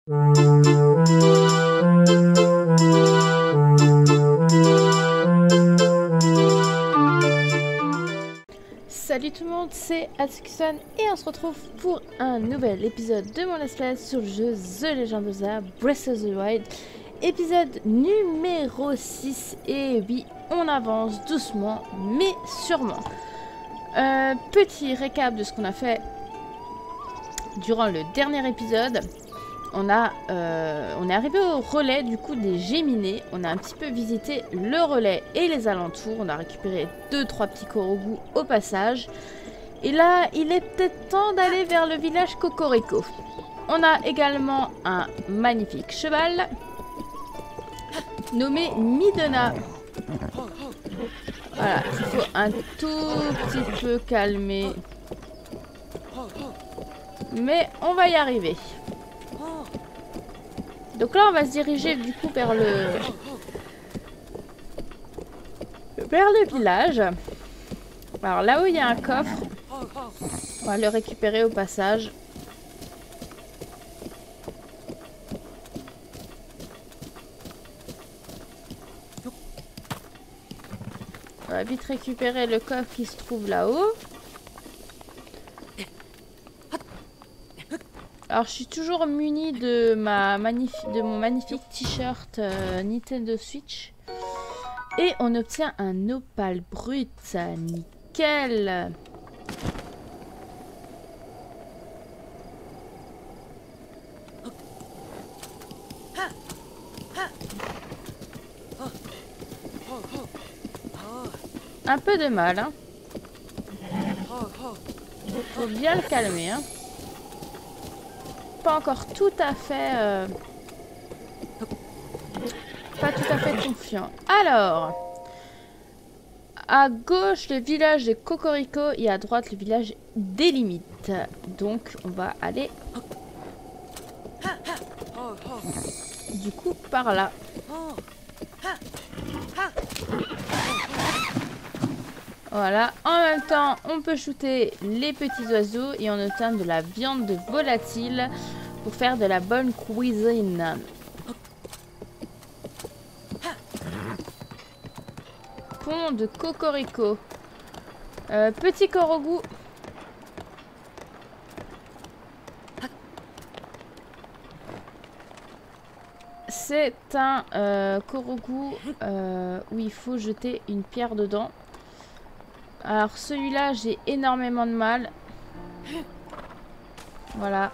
Salut tout le monde, c'est Atsuki-san et on se retrouve pour un nouvel épisode de mon let's play sur le jeu The Legend of Zelda Breath of the Wild, épisode numéro 6. Et oui, on avance doucement mais sûrement. Petit récap de ce qu'on a fait durant le dernier épisode. On est arrivé au relais du coup des Géminés. On a un petit peu visité le relais et les alentours. On a récupéré 2-3 petits Korogu au passage. Et là, il est peut-être temps d'aller vers le village Cocorico. On a également un magnifique cheval nommé Midona. Voilà, il faut un tout petit peu calmer. Mais on va y arriver. Donc là, on va se diriger du coup vers le village. Alors là où il y a un coffre, on va le récupérer au passage. On va vite récupérer le coffre qui se trouve là-haut. Alors je suis toujours munie de mon magnifique t-shirt Nintendo Switch. Et on obtient un opale brut. Nickel. Un peu de mal, hein. Faut bien le calmer, hein. Pas encore tout à fait pas tout à fait confiant. Alors, à gauche le village de Cocorico et à droite le village des limites. Donc on va aller du coup par là. Voilà, en même temps on peut shooter les petits oiseaux et on obtient de la viande de volatile pour faire de la bonne cuisine. Pont de Cocorico. Petit Korogu. C'est un Korogu où il faut jeter une pierre dedans. Alors celui-là, j'ai énormément de mal. Voilà.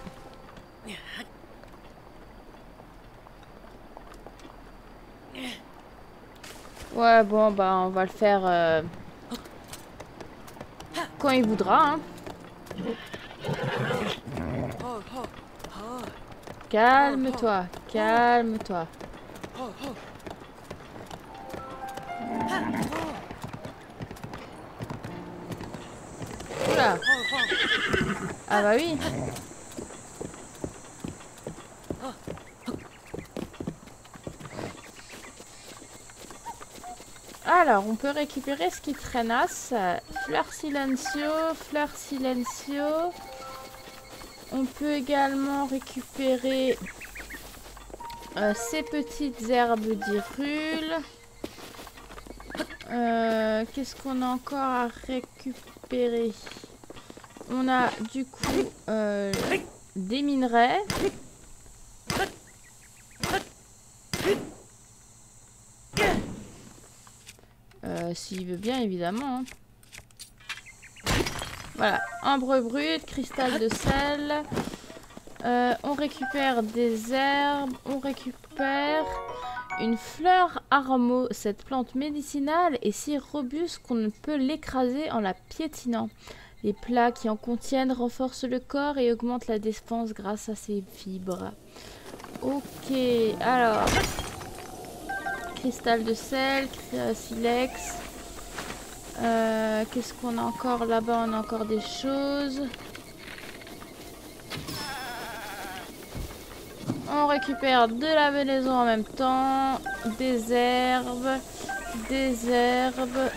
Ouais, bon, bah on va le faire quand il voudra, hein. Calme-toi, calme-toi. Oula. Ah bah oui. Alors, on peut récupérer ce qui traînasse. Fleur silencio, fleur silencio. On peut également récupérer ces petites herbes d'Hyrule. Qu'est-ce qu'on a encore à récupérer? On a du coup des minerais. S'il veut bien, évidemment. Hein. Voilà, ambre brut, cristal de sel. On récupère des herbes. On récupère une fleur armo. Cette plante médicinale est si robuste qu'on ne peut l'écraser en la piétinant. Les plats qui en contiennent renforcent le corps et augmentent la défense grâce à ses fibres. Ok, alors... Cristal de sel, silex. Qu'est-ce qu'on a encore là-bas? On a encore des choses. On récupère de la venaison en même temps. Des herbes. Des herbes.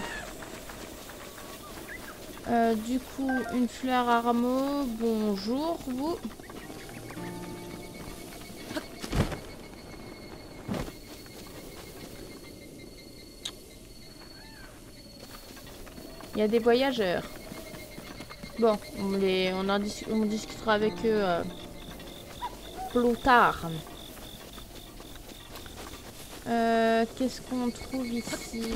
Du coup, une fleur armo. Bonjour, vous. Il y a des voyageurs. Bon, on discutera avec eux plus tard. Qu'est-ce qu'on trouve ici?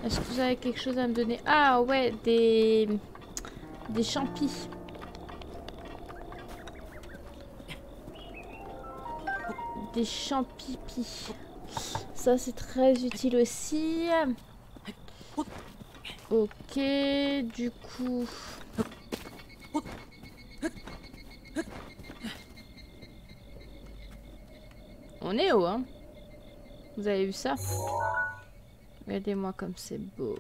Est-ce que vous avez quelque chose à me donner? Ah ouais, des champis. Des champipis. Ça c'est très utile aussi. Ok, du coup... On est haut, hein? Vous avez vu ça? Regardez-moi comme c'est beau.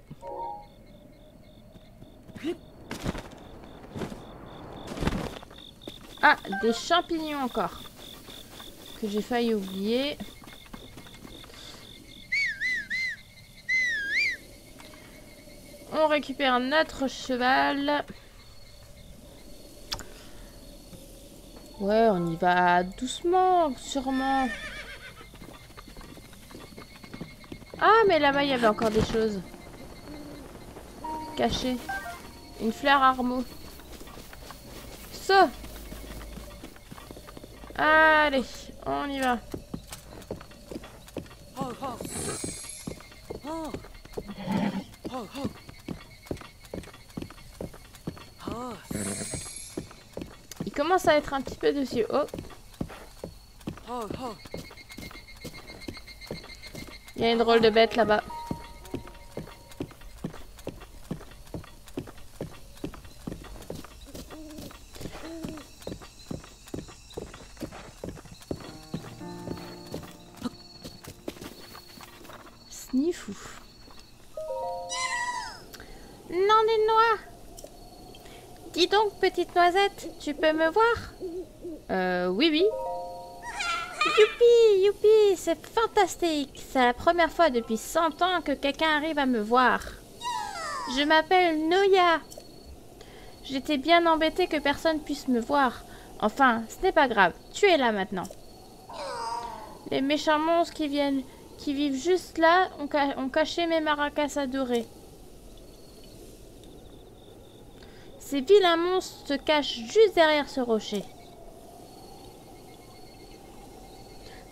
Ah, des champignons encore. Que j'ai failli oublier. On récupère notre cheval. Ouais, on y va doucement, sûrement. Ah, mais là-bas, il y avait encore des choses. Cachées. Une fleur armeau. Saut. Allez, on y va. Il commence à être un petit peu dessus. Oh. Il y a une drôle de bête là-bas. Sniffou. Non, des noix. Dis donc, petite noisette, tu peux me voir? Oui, oui. Youpi, youpi, c'est fantastique. C'est la première fois depuis 100 ans que quelqu'un arrive à me voir. Je m'appelle Noya. J'étais bien embêtée que personne puisse me voir. Enfin, ce n'est pas grave, tu es là maintenant. Les méchants monstres qui vivent juste là ont caché mes maracas adorés. Ces vilains monstres se cachent juste derrière ce rocher.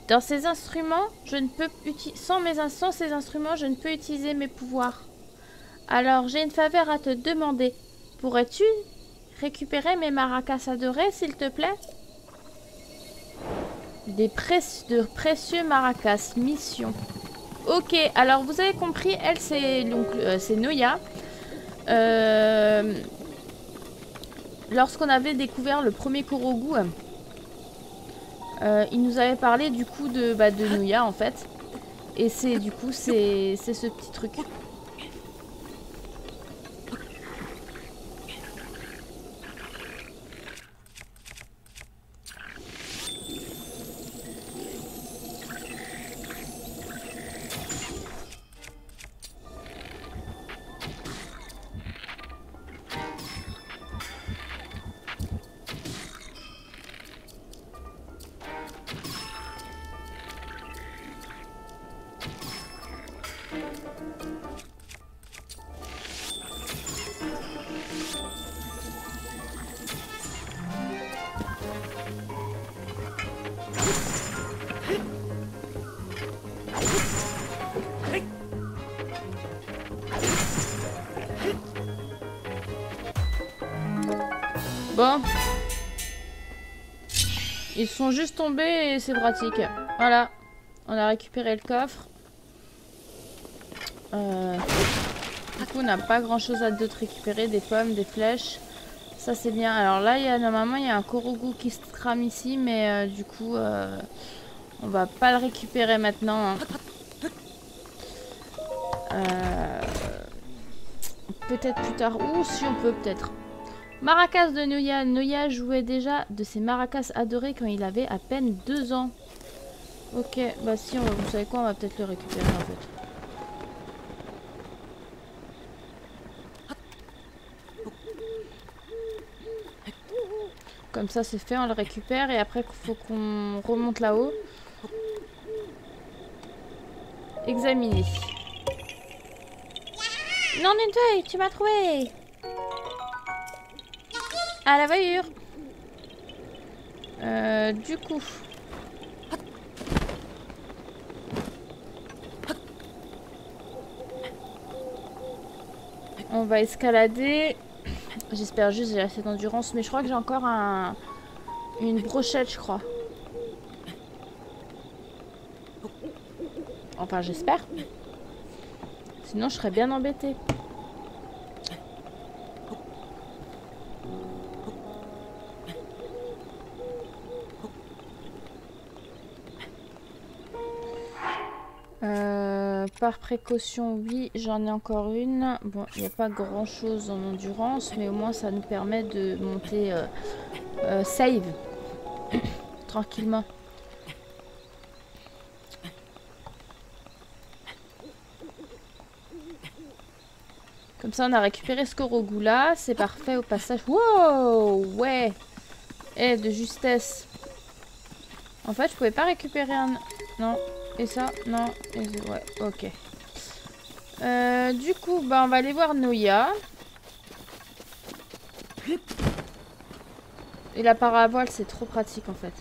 Dans ces instruments, je ne peux sans ces instruments, je ne peux utiliser mes pouvoirs. Alors, j'ai une faveur à te demander. Pourrais-tu récupérer mes maracas adorés, s'il te plaît? De précieux maracas, mission. Ok, alors vous avez compris, elle c'est Noya. Lorsqu'on avait découvert le premier Korogu, il nous avait parlé du coup de Noya en fait. Et c'est du coup c'est ce petit truc. Bon. Ils sont juste tombés et c'est pratique. Voilà. On a récupéré le coffre. Du coup, on n'a pas grand chose à d'autre récupérer. Des pommes, des flèches. Ça, c'est bien. Alors là, normalement, il y a un Korogu qui se crame ici. Mais du coup, on va pas le récupérer maintenant. Hein. Peut-être plus tard. Ou si on peut, peut-être. Maracas de Noya. Noya jouait déjà de ses maracas adorés quand il avait à peine 2 ans. Ok, bah si, vous savez quoi, on va peut-être le récupérer en fait. Comme ça c'est fait, on le récupère et après il faut qu'on remonte là-haut. Examiner. Non, Ninteuil, tu m'as trouvé. À la voiture. Du coup... On va escalader. J'espère juste que j'ai assez d'endurance. Mais je crois que j'ai encore une brochette, je crois. Enfin, j'espère. Sinon, je serais bien embêtée. Par précaution, oui, j'en ai encore une. Bon, il n'y a pas grand chose en endurance, mais au moins ça nous permet de monter save tranquillement. Comme ça, on a récupéré ce Korogu là, c'est parfait au passage. Wow, ouais, et de justesse. En fait, je pouvais pas récupérer un... Non. Et ça, non. Et ouais, ok. Du coup, bah, on va aller voir Noya. Et la paravoile, c'est trop pratique, en fait.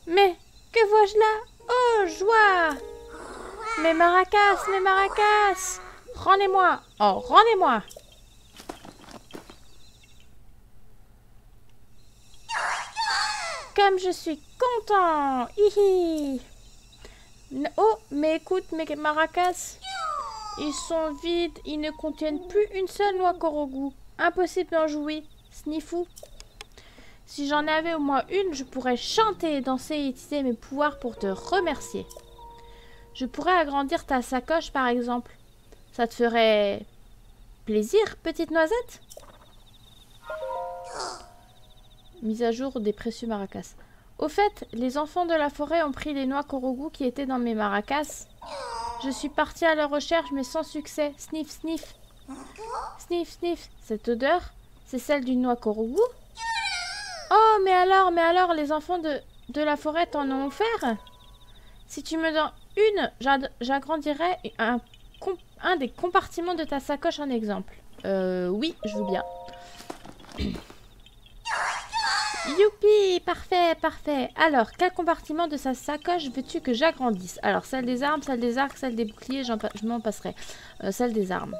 Mais, que vois-je là? Oh, joie! Mes maracas, mes maracas! Rendez-moi! Oh, rendez-moi! Comme je suis content! Hihi! Oh, mais écoute, mes maracas, ils sont vides, ils ne contiennent plus une seule noix Korogu. Impossible d'en jouer. Sniffou. Si j'en avais au moins une, je pourrais chanter, danser et utiliser mes pouvoirs pour te remercier. Je pourrais agrandir ta sacoche, par exemple. Ça te ferait plaisir, petite noisette? Mise à jour des précieux maracas. Au fait, les enfants de la forêt ont pris les noix Korogu qui étaient dans mes maracas. Je suis partie à leur recherche, mais sans succès. Sniff, sniff. Sniff, sniff. Cette odeur, c'est celle d'une noix Korogu? Oh, mais alors, les enfants de la forêt t'en ont offert? Si tu me donnes une, j'agrandirai un des compartiments de ta sacoche en exemple. Oui, je veux bien. Youpi, parfait, parfait. Alors, quel compartiment de sa sacoche veux-tu que j'agrandisse? Alors, celle des armes, celle des arcs, celle des boucliers, je m'en passerai. Celle des armes.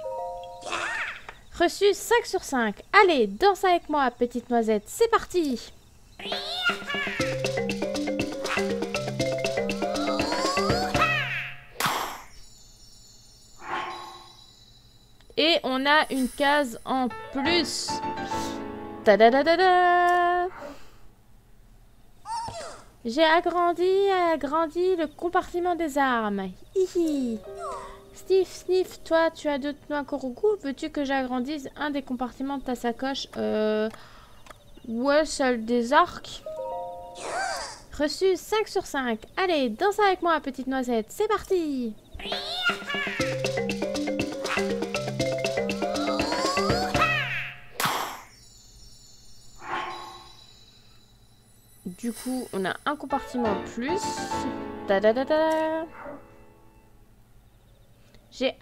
Reçu 5 sur 5. Allez, danse avec moi, petite noisette. C'est parti. Et on a une case en plus. Ta-da-da-da-da. J'ai agrandi le compartiment des armes. Hihi. Sniff, sniff, toi, tu as d'autres noix Korogu? Veux-tu que j'agrandisse un des compartiments de ta sacoche? Ouais, celle des arcs. Reçu 5 sur 5. Allez, danse avec moi, petite noisette. C'est parti. Du coup, on a un compartiment en plus. Ta-da-da-da. J'ai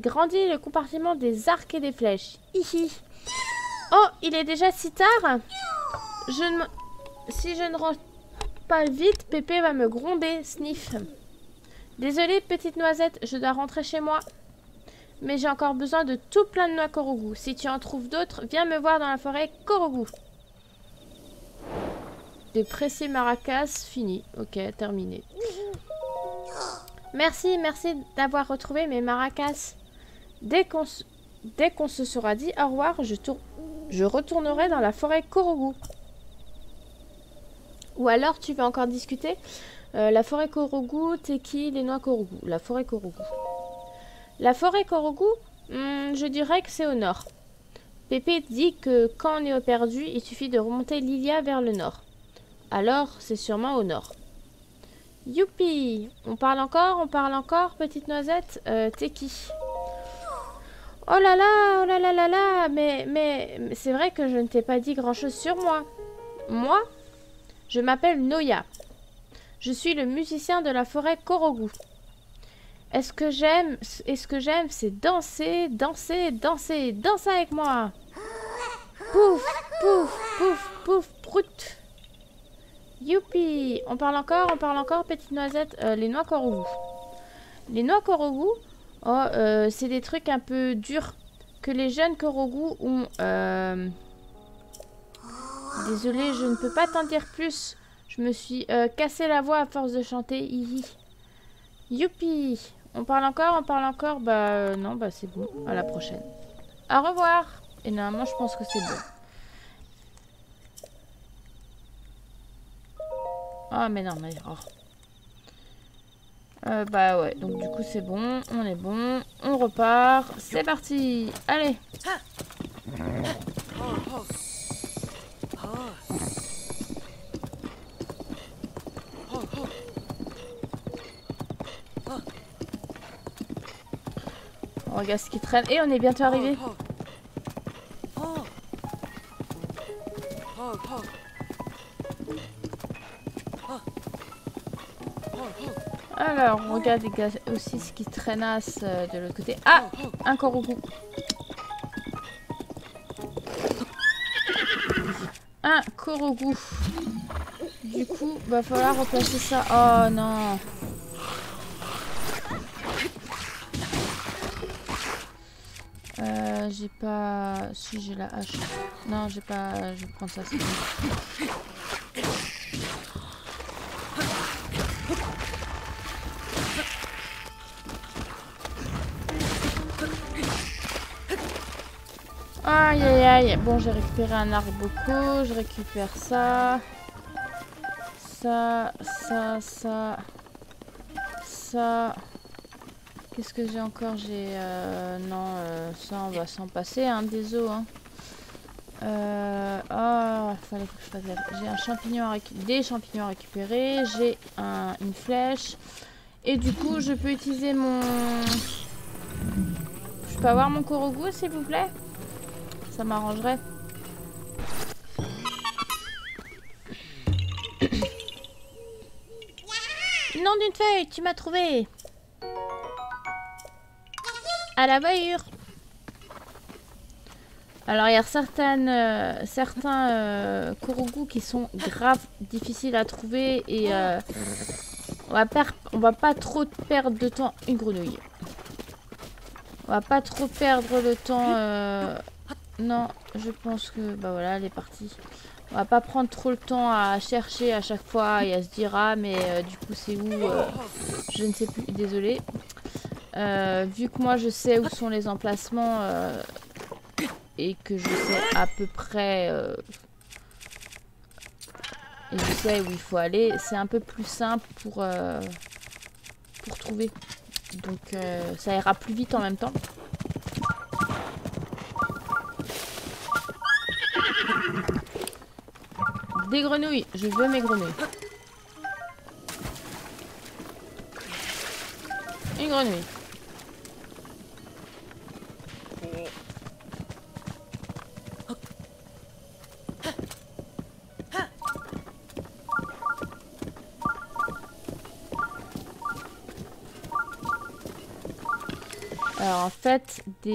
grandi le compartiment des arcs et des flèches. Hihi. Oh, il est déjà si tard. Si je ne rentre pas vite, Pépé va me gronder. Sniff. Désolée, petite noisette, je dois rentrer chez moi. Mais j'ai encore besoin de tout plein de noix Korogu. Si tu en trouves d'autres, viens me voir dans la forêt Korogu. Des précieux maracas, fini. Ok, terminé. Merci d'avoir retrouvé mes maracas. Dès qu'on se sera dit au revoir, je retournerai dans la forêt Korogu. Ou alors, tu veux encore discuter? La forêt Korogu, Teki, les noix Korogu. La forêt Korogu. La forêt Korogu, je dirais que c'est au nord. Pépé dit que quand on est au perdu, il suffit de remonter Lilia vers le nord. Alors, c'est sûrement au nord. Youpi! On parle encore, petite noisette. T'es qui? Oh là là, mais c'est vrai que je ne t'ai pas dit grand-chose sur moi. Moi? Je m'appelle Noya. Je suis le musicien de la forêt Korogu. Et ce que j'aime, c'est danser, danser, danser, danser avec moi. Pouf, pouf, pouf, pouf, prout. Youpi. On parle encore, petite noisette. Les noix Korogu. Les noix Korogu, oh, c'est des trucs un peu durs que les jeunes Korogu ont. Désolée, je ne peux pas t'en dire plus. Je me suis cassé la voix à force de chanter. Hihi. Youpi. On parle encore, bah non, bah c'est bon. À la prochaine. Au revoir. Et normalement, je pense que c'est bon. Ah, mais non, mais... Oh. Bah ouais, donc du coup, c'est bon. On est bon. On repart. C'est parti. Allez. On regarde ce qui traîne. Et on est bientôt arrivé. Alors, on regarde aussi ce qui traînasse de l'autre côté. Ah, un Korogu. Un Korogu. Du coup, va falloir replacer ça. Oh non. J'ai pas... Si, j'ai la hache. Non, j'ai pas... Je vais prendre ça, c'est bon. Aïe aïe aïe. Bon, j'ai récupéré un arbuco. Je récupère ça. Ça. Qu'est-ce que j'ai encore? J'ai... non, ça, on va s'en passer, hein, des os, hein. Oh, fallait que je fasse la... J'ai un champignon à des champignons à récupérer. J'ai une flèche. Et du coup, je peux utiliser mon... Je peux avoir mon Korogu, s'il vous plaît? Ça m'arrangerait. Nom d'une feuille, tu m'as trouvé. À la voyure. Alors, il y a certains Korogu qui sont grave difficiles à trouver et on va pas trop perdre de temps. Une grenouille. On va pas trop perdre le temps. Non, je pense que... Bah voilà, elle est partie. On va pas prendre trop le temps à chercher à chaque fois et à se dire ah mais du coup c'est où je ne sais plus, désolée. Vu que moi je sais où sont les emplacements et que je sais à peu près et je sais où il faut aller, c'est un peu plus simple pour trouver. Donc ça ira plus vite en même temps. Des grenouilles, je veux mes grenouilles. Une grenouille. Alors en fait, des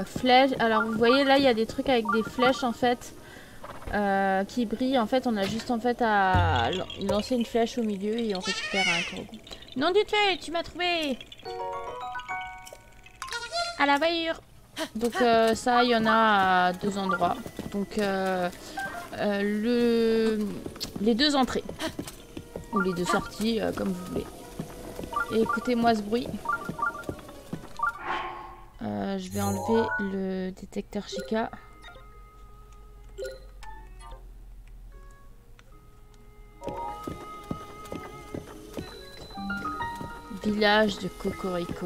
flèches. Alors vous voyez là, il y a des trucs avec des flèches en fait. Qui brille. En fait, on a juste en fait à lancer une flèche au milieu et on récupère un Korogu. Non du tout, tu m'as trouvé. À la voyure. Donc ça, il y en a à 2 endroits. Donc les 2 entrées ou les 2 sorties, comme vous voulez. Et écoutez-moi ce bruit. Je vais enlever le détecteur Chica. Village de Cocorico.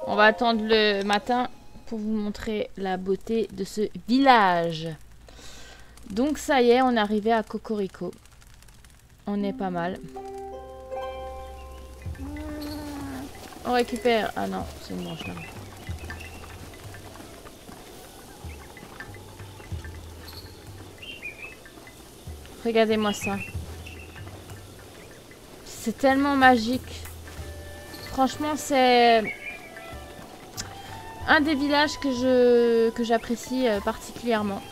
On va attendre le matin pour vous montrer la beauté de ce village. Donc ça y est, on est arrivé à Cocorico. On est pas mal. On récupère... Ah non, c'est une branche là. Regardez-moi ça. C'est tellement magique. Franchement, c'est un des villages que j'apprécie particulièrement.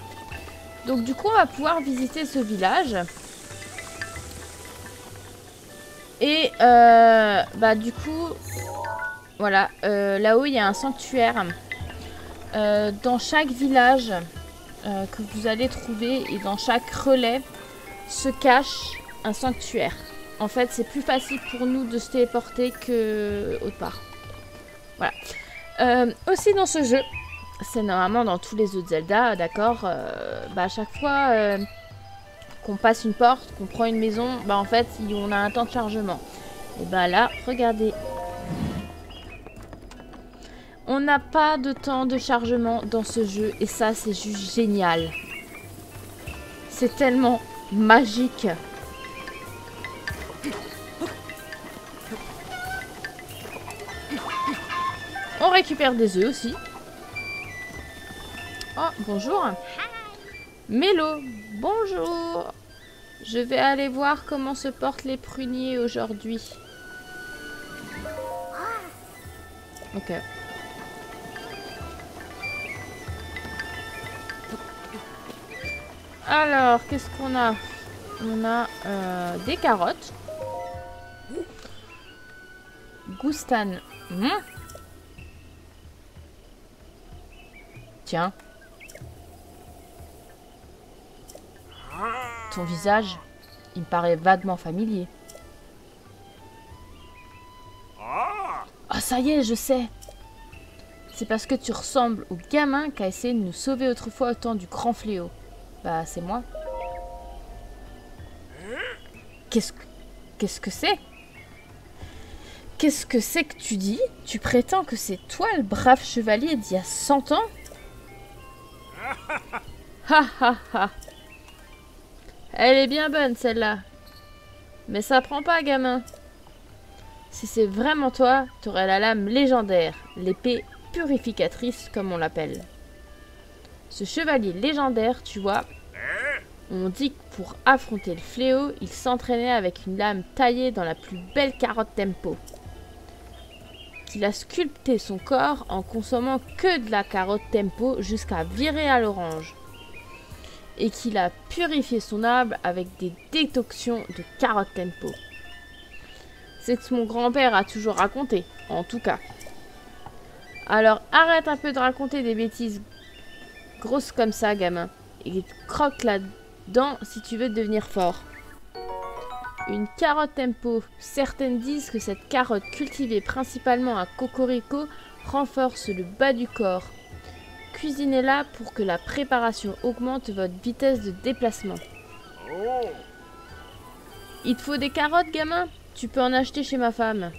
Donc du coup, on va pouvoir visiter ce village. Et bah du coup, voilà, là-haut il y a un sanctuaire. Dans chaque village que vous allez trouver et dans chaque relais se cache un sanctuaire. En fait, c'est plus facile pour nous de se téléporter que autre part. Voilà. Aussi dans ce jeu, c'est normalement dans tous les autres Zelda, d'accord, bah à chaque fois qu'on passe une porte, qu'on prend une maison, bah en fait, on a un temps de chargement. Et bah là, regardez. On n'a pas de temps de chargement dans ce jeu et ça, c'est juste génial. C'est tellement magique. On récupère des œufs aussi. Oh, bonjour. Mélo, bonjour. Je vais aller voir comment se portent les pruniers aujourd'hui. Ok. Alors, qu'est-ce qu'on a? On a des carottes. Goustan. Tiens. Ton visage, il me paraît vaguement familier. Ah, ça y est, je sais. C'est parce que tu ressembles au gamin qui a essayé de nous sauver autrefois au temps du grand fléau. Bah, c'est moi. Qu'est-ce que c'est? Qu'est-ce que c'est que tu dis? Tu prétends que c'est toi le brave chevalier d'il y a 100 ans? Ha ha ha. Elle est bien bonne celle-là. Mais ça prend pas, gamin. Si c'est vraiment toi, t'aurais la lame légendaire, l'épée purificatrice comme on l'appelle. Ce chevalier légendaire, tu vois, on dit que pour affronter le fléau, il s'entraînait avec une lame taillée dans la plus belle carotte tempo. Qu'il a sculpté son corps en consommant que de la carotte tempo jusqu'à virer à l'orange. Et qu'il a purifié son âme avec des décoctions de carotte tempo. C'est ce que mon grand-père a toujours raconté, en tout cas. Alors arrête un peu de raconter des bêtises grosses comme ça, gamin. Et croque là-dedans si tu veux devenir fort. Une carotte tempo. Certaines disent que cette carotte cultivée principalement à Cocorico renforce le bas du corps. Cuisinez-la pour que la préparation augmente votre vitesse de déplacement. Il te faut des carottes, gamin? Tu peux en acheter chez ma femme.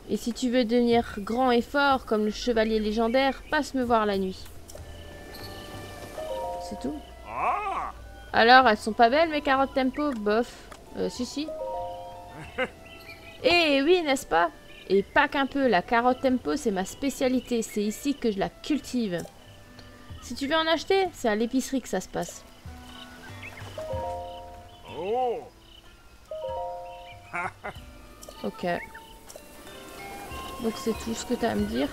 Et si tu veux devenir grand et fort comme le chevalier légendaire, passe me voir la nuit. C'est tout. Alors, elles sont pas belles mes carottes tempo? Bof. Si. Eh oui, n'est-ce pas? Et pas qu'un peu, la carotte tempo c'est ma spécialité, c'est ici que je la cultive. Si tu veux en acheter, c'est à l'épicerie que ça se passe. Ok. Donc c'est tout ce que tu as à me dire.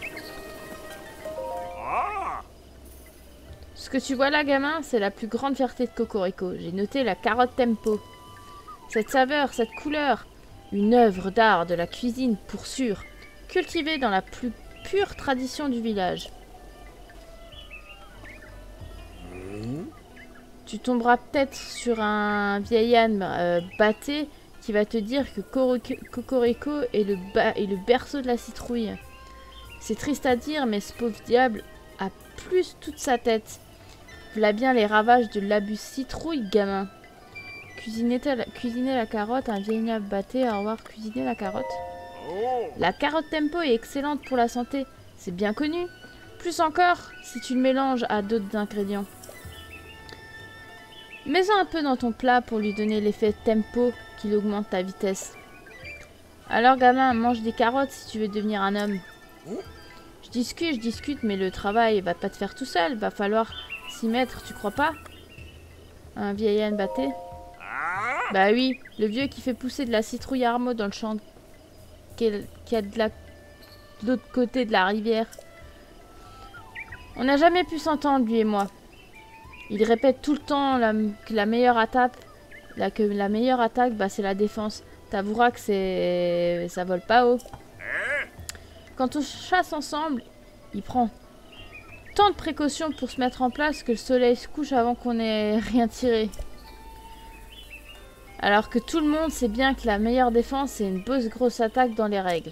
Ce que tu vois là, gamin, c'est la plus grande fierté de Cocorico. J'ai noté la carotte tempo. Cette saveur, cette couleur, une œuvre d'art de la cuisine pour sûr, cultivée dans la plus pure tradition du village. Tu tomberas peut-être sur un vieil âne batté qui va te dire que Cocorico est le berceau de la citrouille. C'est triste à dire, mais ce pauvre diable a plus toute sa tête. Voilà bien les ravages de l'abus citrouille, gamin. Cuisiner la carotte, un vieil âne batté, au revoir, cuisiner la carotte. La carotte tempo est excellente pour la santé, c'est bien connu. Plus encore si tu le mélanges à d'autres ingrédients. Mets-en un peu dans ton plat pour lui donner l'effet tempo qu'il augmente ta vitesse. Alors gamin, mange des carottes si tu veux devenir un homme. Je discute, mais le travail va pas te faire tout seul. Va falloir s'y mettre, tu crois pas? Un vieil âne batté. Bah oui, le vieux qui fait pousser de la citrouille armeau dans le champ qui a de l'autre côté de la rivière. On n'a jamais pu s'entendre, lui et moi. Il répète tout le temps que la meilleure attaque, bah, c'est la défense. T'avoueras que ça vole pas haut. Quand on chasse ensemble, il prend tant de précautions pour se mettre en place que le soleil se couche avant qu'on ait rien tiré. Alors que tout le monde sait bien que la meilleure défense, c'est une grosse attaque dans les règles.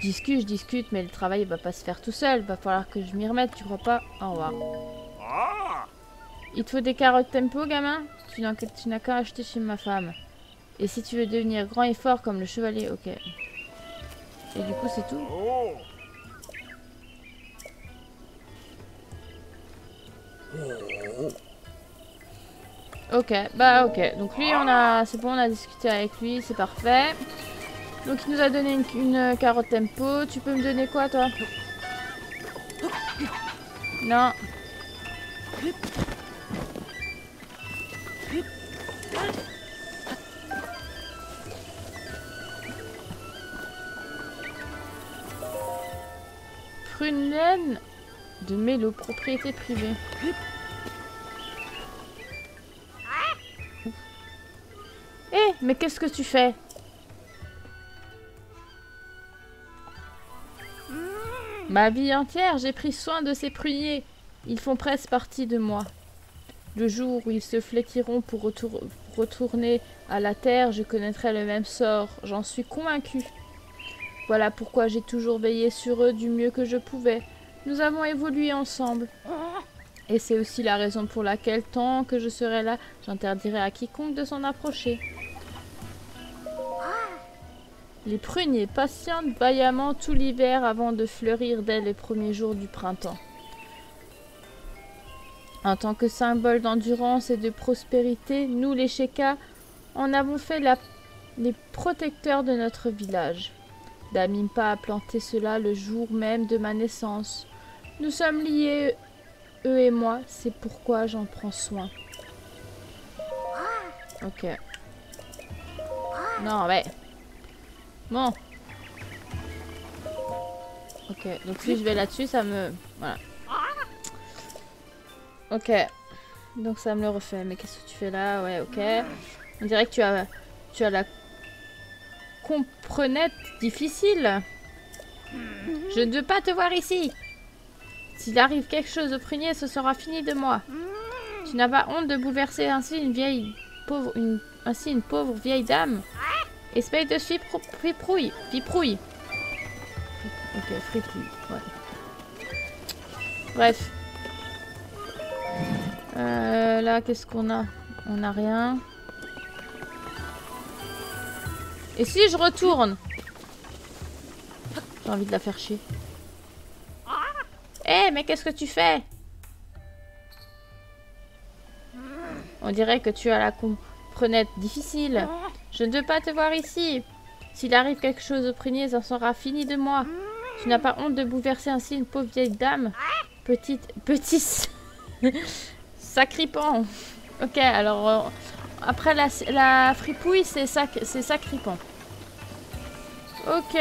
Je discute, mais le travail va pas se faire tout seul. Va falloir que je m'y remette, tu crois pas? Au revoir. Il te faut des carottes tempo, gamin? Tu n'as qu'à acheter chez ma femme. Et si tu veux devenir grand et fort comme le chevalier, ok. Et du coup, c'est tout? Ok, bah ok. Donc lui, c'est bon, on a discuté avec lui, c'est parfait. Donc il nous a donné une carotte tempo. Tu peux me donner quoi, toi? Non. Prune laine de mélo, propriété privée. Eh, mais qu'est-ce que tu fais? Ma vie entière, j'ai pris soin de ces pruniers. Ils font presque partie de moi. Le jour où ils se flétriront pour retourner à la terre, je connaîtrai le même sort. J'en suis convaincue. Voilà pourquoi j'ai toujours veillé sur eux du mieux que je pouvais. Nous avons évolué ensemble. Et c'est aussi la raison pour laquelle, tant que je serai là, j'interdirai à quiconque de s'en approcher. Les pruniers patientent vaillamment tout l'hiver avant de fleurir dès les premiers jours du printemps. En tant que symbole d'endurance et de prospérité, nous les Shekas en avons fait les protecteurs de notre village. Damimpa a planté cela le jour même de ma naissance. Nous sommes liés, eux et moi, c'est pourquoi j'en prends soin. Ok. Non, mais... Bon. Ok, donc si je vais là-dessus, ça me... Voilà. Ok. Donc ça me le refait. Mais qu'est-ce que tu fais là? Ouais, ok. On dirait que tu as la comprenette difficile. Je ne veux pas te voir ici. S'il arrive quelque chose au prunier, ce sera fini de moi. Tu n'as pas honte de bouleverser ainsi une pauvre vieille dame? Espèce de friprouille. Ok, fripouille. Ouais. Bref. Là, qu'est-ce qu'on a? On n'a rien. Et si je retourne? J'ai envie de la faire chier. Eh, mais qu'est-ce que tu fais? On dirait que tu as la comprenette difficile. Je ne veux pas te voir ici. S'il arrive quelque chose au prunier, ça sera fini de moi. Tu n'as pas honte de bouleverser ainsi une pauvre vieille dame? Petit sacripant. Ok, alors après la fripouille, c'est sacripant. Ok.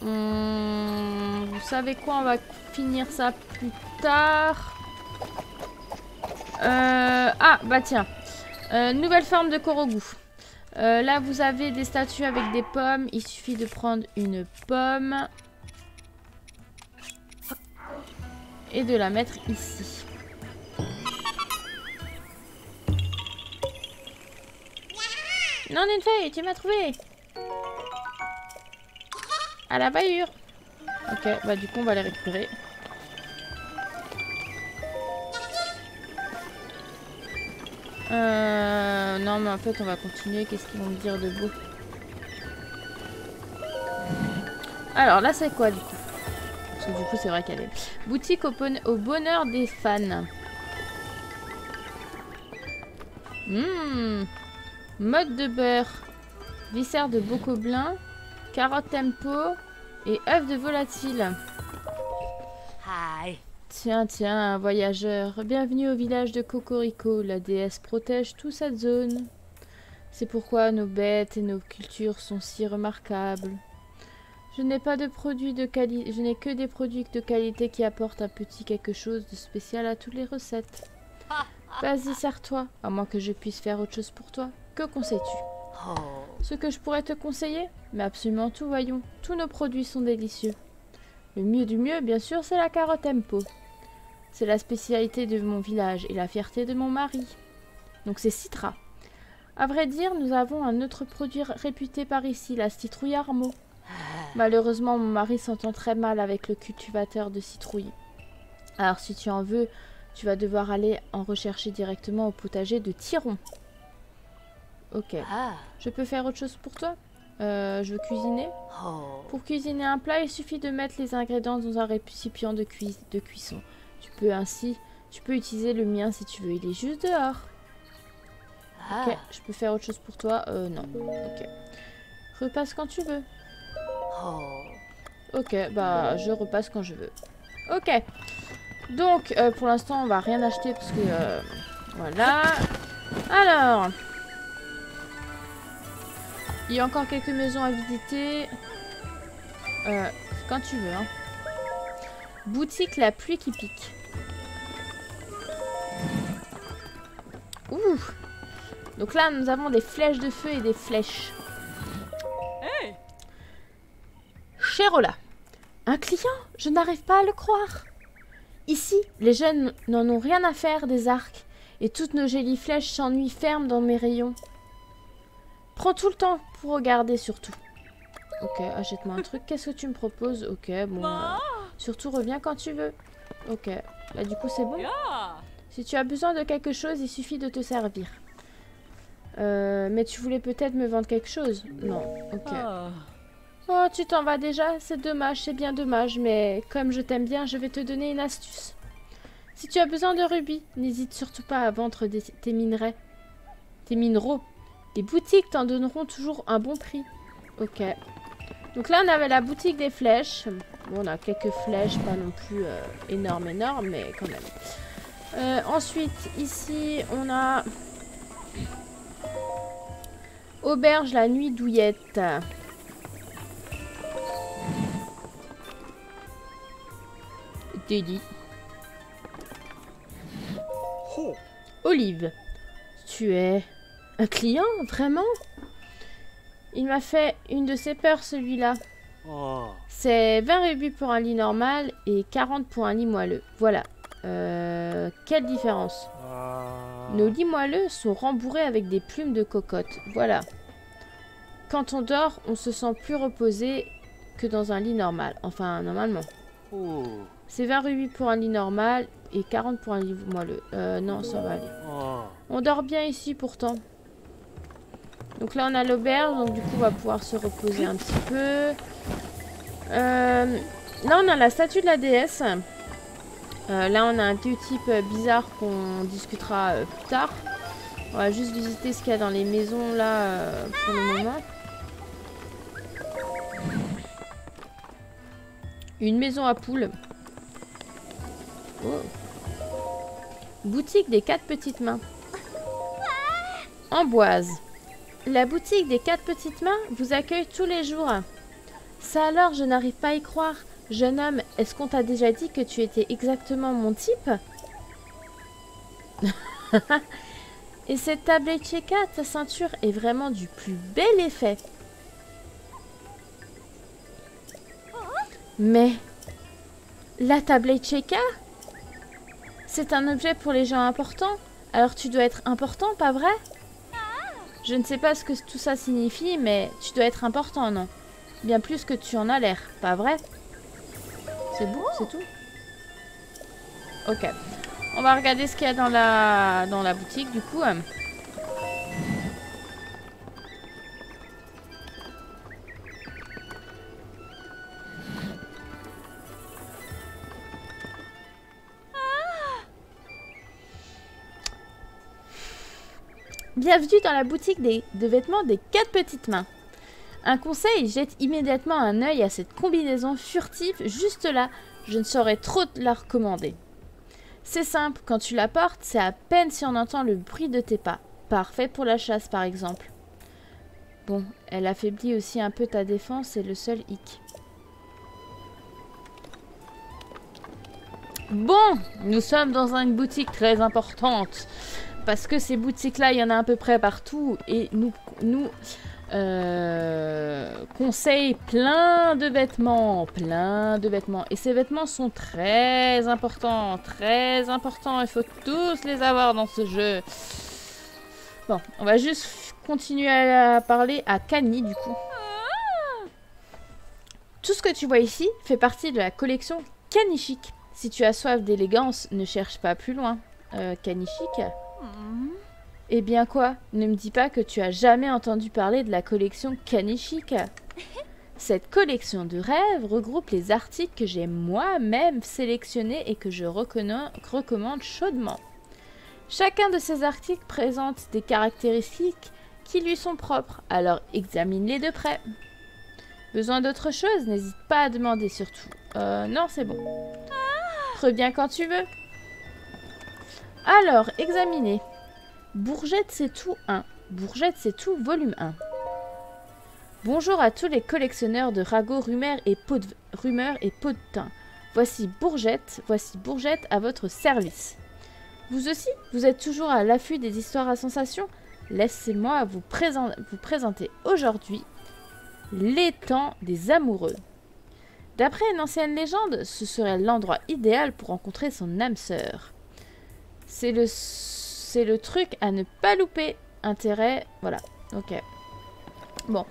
Vous savez quoi, on va finir ça plus tard. Ah, bah tiens. Nouvelle forme de Korogu. Là, vous avez des statues avec des pommes. Il suffit de prendre une pomme et de la mettre ici. Non, une feuille, tu m'as trouvé. À la baillure. Ok, bah du coup, on va les récupérer. Non, mais en fait, on va continuer. Qu'est-ce qu'ils vont me dire de beau? Alors, là, c'est quoi, du coup? Parce que du coup, c'est vrai qu'elle est... Boutique au bonheur des fans. Mode de beurre. Viscère de bocoblin. Carotte tempo. Et œuf de volatile. Tiens, tiens, voyageur, bienvenue au village de Cocorico. La déesse protège toute cette zone. C'est pourquoi nos bêtes et nos cultures sont si remarquables. Je n'ai pas de produits de qualité, je n'ai que des produits de qualité qui apportent un petit quelque chose de spécial à toutes les recettes. Vas-y, sers-toi, à moins que je puisse faire autre chose pour toi. Que conseilles-tu? Ce que je pourrais te conseiller? Mais absolument tout, voyons. Tous nos produits sont délicieux. Le mieux du mieux, bien sûr, c'est la carotte Tempo. C'est la spécialité de mon village et la fierté de mon mari. Donc c'est Citra. À vrai dire, nous avons un autre produit réputé par ici, la citrouille Armo. Malheureusement, mon mari s'entend très mal avec le cultivateur de citrouilles. Alors si tu en veux, tu vas devoir aller en rechercher directement au potager de Tiron. Ok. Je peux faire autre chose pour toi? Je veux cuisiner. Pour cuisiner un plat, il suffit de mettre les ingrédients dans un récipient de cuisson. Tu peux utiliser le mien si tu veux. Il est juste dehors. Ok. Je peux faire autre chose pour toi? Non. Ok. Repasse quand tu veux. Ok, bah je repasse quand je veux. Ok. Donc, pour l'instant, on va rien acheter parce que... voilà. Alors... il y a encore quelques maisons à visiter. Quand tu veux, hein. Boutique La Pluie qui pique. Ouh. Donc là, nous avons des flèches de feu et des flèches. Hey. Chérola. Un client? Je n'arrive pas à le croire. Ici, les jeunes n'en ont rien à faire des arcs. Et toutes nos jolies flèches s'ennuient fermes dans mes rayons. Prends tout le temps pour regarder surtout. Ok, achète-moi un truc. Qu'est-ce que tu me proposes? Ok, bon. Surtout reviens quand tu veux. Ok, là du coup c'est bon. Si tu as besoin de quelque chose, il suffit de te servir. Mais tu voulais peut-être me vendre quelque chose? Non, ok. Oh, tu t'en vas déjà? C'est dommage, c'est bien dommage. Mais comme je t'aime bien, je vais te donner une astuce. Si tu as besoin de rubis, n'hésite surtout pas à vendre tes minerais. Tes minéraux. Les boutiques t'en donneront toujours un bon prix. Ok. Donc là, on avait la boutique des flèches. Bon, on a quelques flèches, pas non plus énormes, mais quand même. Ensuite, ici, on a... Auberge la nuit douillette. Teddy. Olive. Tu es un client, vraiment? Il m'a fait une de ses peurs, celui-là. C'est 20 rubis pour un lit normal et 40 pour un lit moelleux. Voilà. Quelle différence? Nos lits moelleux sont rembourrés avec des plumes de cocotte. Voilà. Quand on dort, on se sent plus reposé que dans un lit normal. Enfin, normalement. C'est 20 rubis pour un lit normal et 40 pour un lit moelleux. Non, ça va aller. On dort bien ici, pourtant. Donc là, on a l'auberge. Donc du coup, on va pouvoir se reposer un petit peu. Là, on a la statue de la déesse. Là, on a un vieux type bizarre qu'on discutera plus tard. On va juste visiter ce qu'il y a dans les maisons, là, pour le moment. Une maison à poules. Oh. Boutique des 4 petites mains. Amboise. La boutique des 4 petites mains vous accueille tous les jours. Ça alors, je n'arrive pas à y croire. Jeune homme, est-ce qu'on t'a déjà dit que tu étais exactement mon type? Et cette tablette Cheka, ta ceinture est vraiment du plus bel effet. Mais la tablette Cheka, c'est un objet pour les gens importants. Alors tu dois être important, pas vrai? Je ne sais pas ce que tout ça signifie, mais tu dois être important, non? Bien plus que tu en as l'air, pas vrai? C'est bon, c'est tout. Ok. On va regarder ce qu'il y a dans la boutique, du coup. Bienvenue dans la boutique de vêtements des 4 petites mains. Un conseil, jette immédiatement un œil à cette combinaison furtive juste là. Je ne saurais trop te la recommander. C'est simple, quand tu la portes, c'est à peine si on entend le bruit de tes pas. Parfait pour la chasse, par exemple. Bon, elle affaiblit aussi un peu ta défense, c'est le seul hic. Bon, nous sommes dans une boutique très importante. Parce que ces boutiques-là, il y en a à peu près partout. Et nous conseillent plein de vêtements. Et ces vêtements sont très importants. Très importants. Il faut tous les avoir dans ce jeu. Bon, on va juste continuer à parler à Kani, du coup. Tout ce que tu vois ici fait partie de la collection Kani-chic. Si tu as soif d'élégance, ne cherche pas plus loin. Kani-chic. Eh bien quoi? Ne me dis pas que tu as jamais entendu parler de la collection Kani-chic. Cette collection de rêves regroupe les articles que j'ai moi-même sélectionnés et que je recommande chaudement. Chacun de ces articles présente des caractéristiques qui lui sont propres, alors examine-les de près. Besoin d'autre chose? N'hésite pas à demander surtout. Non, c'est bon. Reviens quand tu veux. Alors, examinez. Bourgette c'est tout 1. Bourgette c'est tout volume 1. Bonjour à tous les collectionneurs de ragots, rumeurs et pots de thym. Voici Bourgette à votre service. Vous aussi, vous êtes toujours à l'affût des histoires à sensation? Laissez-moi vous présenter aujourd'hui l'étang des amoureux. D'après une ancienne légende, ce serait l'endroit idéal pour rencontrer son âme sœur. C'est le truc à ne pas louper. Intérêt, voilà, ok. Bon,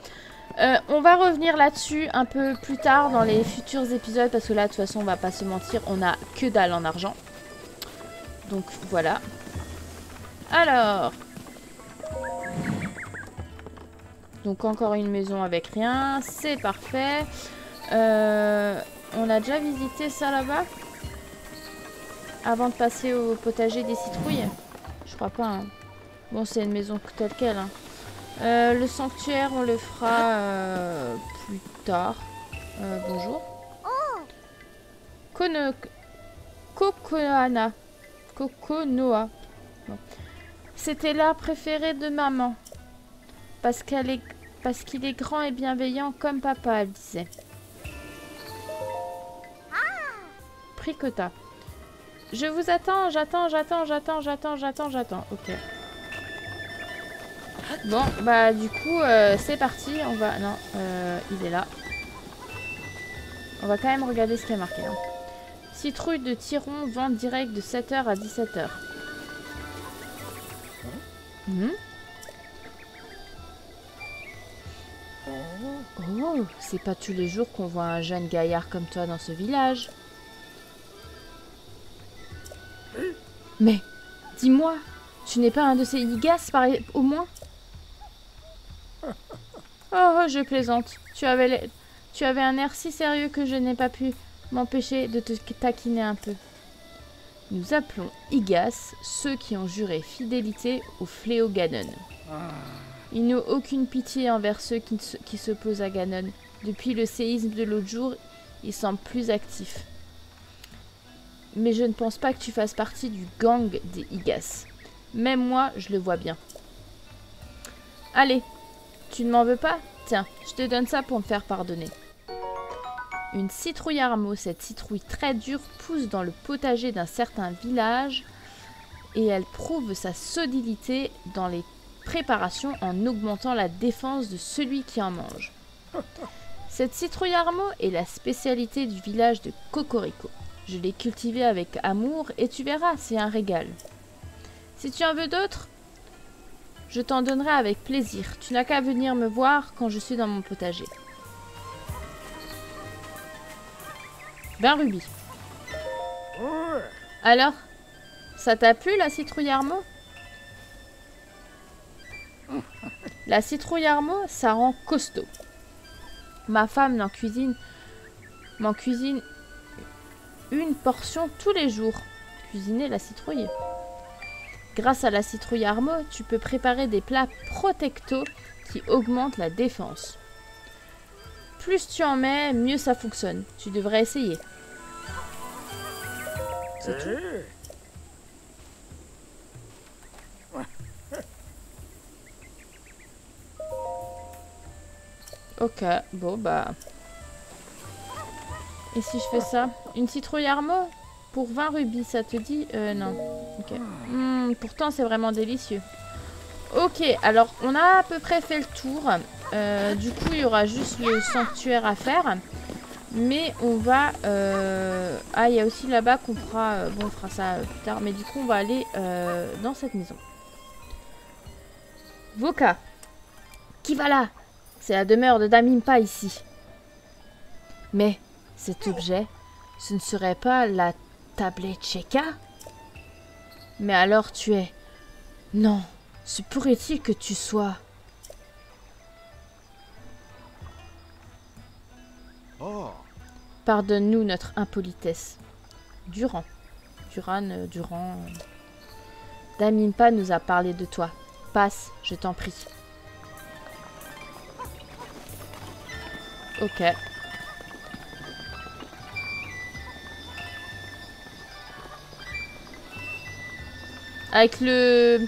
on va revenir là-dessus un peu plus tard dans les futurs épisodes, parce que là, de toute façon, on va pas se mentir, on a que dalle en argent. Donc, voilà. Alors. Donc, encore une maison avec rien, c'est parfait. On a déjà visité ça là-bas? Avant de passer au potager des citrouilles? Je crois pas. Hein. Bon, c'est une maison telle quelle. Hein. Le sanctuaire, on le fera plus tard. Bonjour. Kokonoha. Bon. C'était l'art préféré de maman. Parce qu'il est grand et bienveillant comme papa, elle disait. Pricota. Je vous attends, j'attends. Ok. Bon, bah du coup, c'est parti. On va... Non, il est là. On va quand même regarder ce qu'il y a marqué. Hein. Citrouille de Tiron, vente directe de 7h à 17h. Oh, c'est pas tous les jours qu'on voit un jeune gaillard comme toi dans ce village. Mais, dis-moi, tu n'es pas un de ces Igas, au moins? Oh, je plaisante. Tu avais un air si sérieux que je n'ai pas pu m'empêcher de te taquiner un peu. Nous appelons Igas ceux qui ont juré fidélité au fléau Ganon. Ils n'ont aucune pitié envers ceux qui s'opposent à Ganon. Depuis le séisme de l'autre jour, ils semblent plus actifs. Mais je ne pense pas que tu fasses partie du gang des Igas. Même moi, je le vois bien. Allez, tu ne m'en veux pas? Tiens, je te donne ça pour me faire pardonner. Une citrouille armeau, cette citrouille très dure, pousse dans le potager d'un certain village et elle prouve sa solidité dans les préparations en augmentant la défense de celui qui en mange. Cette citrouille armeau est la spécialité du village de Cocorico. Je l'ai cultivée avec amour et tu verras, c'est un régal. Si tu en veux d'autres, je t'en donnerai avec plaisir. Tu n'as qu'à venir me voir quand je suis dans mon potager. Ben Ruby. Alors, ça t'a plu la citrouille armeau? La citrouille armeau, ça rend costaud. Ma femme m'en cuisine une portion tous les jours. Cuisiner la citrouille. Grâce à la citrouille armeau, tu peux préparer des plats protectos qui augmentent la défense. Plus tu en mets, mieux ça fonctionne. Tu devrais essayer. C'est tout. Ok, bon bah... Et si je fais ça? Une citrouille armor pour 20 rubis, ça te dit? Non. Ok. Pourtant, c'est vraiment délicieux. Ok, alors on a à peu près fait le tour. Du coup, il y aura juste le sanctuaire à faire. Mais on va... Ah, il y a aussi là-bas qu'on fera... Bon, on fera ça plus tard. Mais du coup, on va aller dans cette maison. Voka. Qui va là? C'est la demeure de Dame Impa ici. Mais cet objet, ce ne serait pas la tablette Cheka? Mais alors tu es... Non, se pourrait-il que tu sois... Oh. Pardonne-nous notre impolitesse. Durand. Durand... Dame Impa nous a parlé de toi. Passe, je t'en prie. Ok. Avec le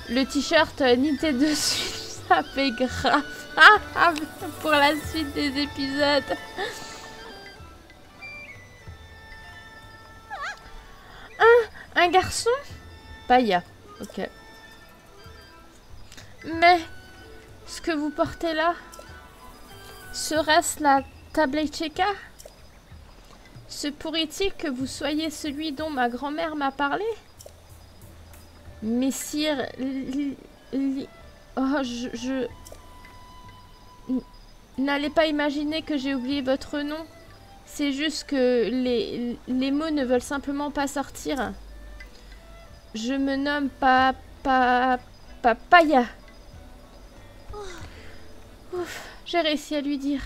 t-shirt Nintendo Switch, ça fait grave pour la suite des épisodes. Un garçon? Paya. Ok. Mais ce que vous portez là, serait-ce la tablette Cheka? Se pourrait-il que vous soyez celui dont ma grand-mère m'a parlé? Messire... Oh, je... N'allez pas imaginer que j'ai oublié votre nom. C'est juste que les mots ne veulent simplement pas sortir. Je me nomme Papaya. Ouf, j'ai réussi à lui dire.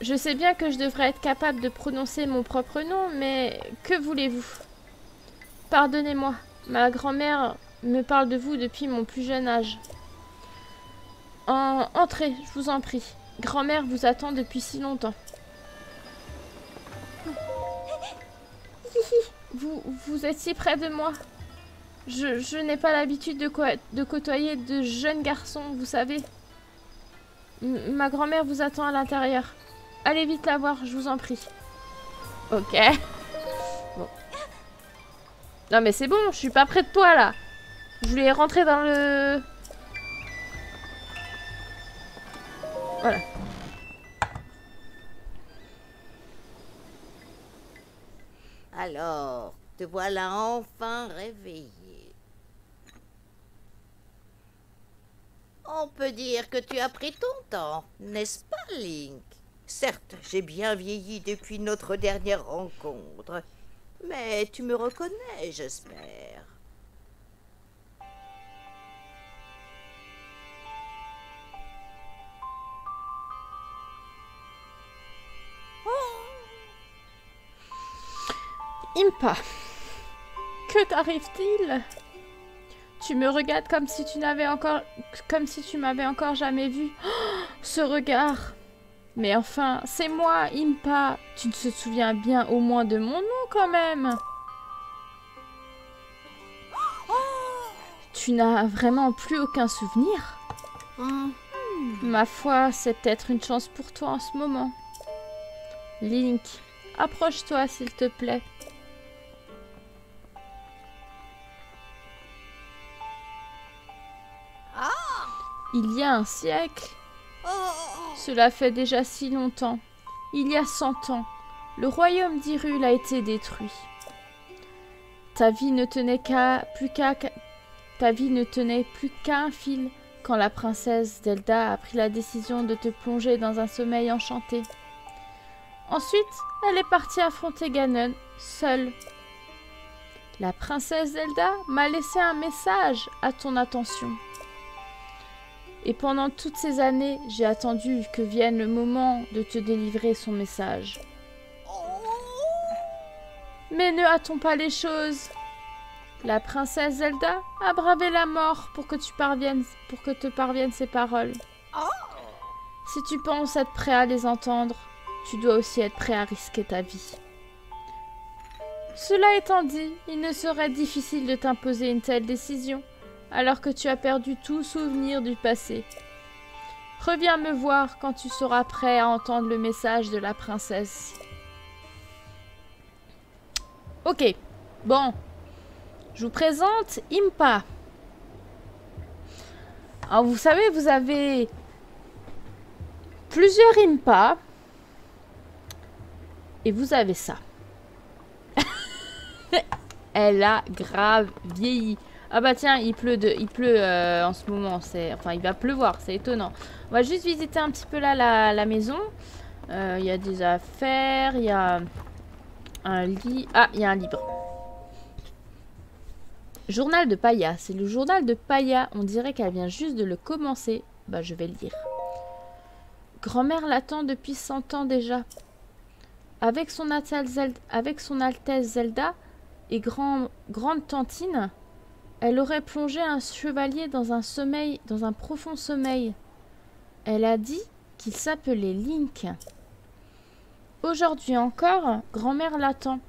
Je sais bien que je devrais être capable de prononcer mon propre nom, mais que voulez-vous? Pardonnez-moi, ma grand-mère me parle de vous depuis mon plus jeune âge. Entrez, je vous en prie. Grand-mère vous attend depuis si longtemps. Vous êtes si près de moi. Je n'ai pas l'habitude de côtoyer de jeunes garçons, vous savez. Ma grand-mère vous attend à l'intérieur. Allez vite la voir, je vous en prie. Ok. Bon. Non mais c'est bon, je suis pas près de toi là. Je voulais rentrer dans le... Voilà. Alors, te voilà enfin réveillé. On peut dire que tu as pris ton temps, n'est-ce pas, Link? Certes, j'ai bien vieilli depuis notre dernière rencontre, mais tu me reconnais, j'espère. Impa, que t'arrive-t-il? Tu me regardes comme si tu m'avais encore jamais vu. Oh, ce regard! Mais enfin, c'est moi, Impa. Tu te souviens bien au moins de mon nom quand même. Tu n'as vraiment plus aucun souvenir? Ma foi, c'est peut-être une chance pour toi en ce moment. Link, approche-toi s'il te plaît. Il y a un siècle. Cela fait déjà si longtemps. Il y a 100 ans, le royaume d'Hyrule a été détruit. Ta vie ne tenait plus qu'à un fil quand la princesse Zelda a pris la décision de te plonger dans un sommeil enchanté. Ensuite, elle est partie affronter Ganon, seule. La princesse Zelda m'a laissé un message à ton attention. Et pendant toutes ces années, j'ai attendu que vienne le moment de te délivrer son message. Mais ne hâtons pas les choses. La princesse Zelda a bravé la mort pour que te parviennent ces paroles. Si tu penses être prêt à les entendre, tu dois aussi être prêt à risquer ta vie. Cela étant dit, il ne serait difficile de t'imposer une telle décision, alors que tu as perdu tout souvenir du passé. Reviens me voir quand tu seras prêt à entendre le message de la princesse. Ok, bon. Je vous présente Impa. Alors vous savez, vous avez plusieurs Impa. Et vous avez ça. Elle a grave vieilli. Ah bah tiens, il pleut en ce moment. Enfin, il va pleuvoir, c'est étonnant. On va juste visiter un petit peu là la maison. Il y a des affaires, il y a un lit. Ah, il y a un livre. Journal de Paya. C'est le journal de Paya. On dirait qu'elle vient juste de le commencer. Bah, je vais le lire. Grand-mère l'attend depuis 100 ans déjà. Avec son Altesse Zelda et grande tantine, elle aurait plongé un chevalier dans un profond sommeil. Elle a dit qu'il s'appelait Link. Aujourd'hui encore, grand-mère l'attend,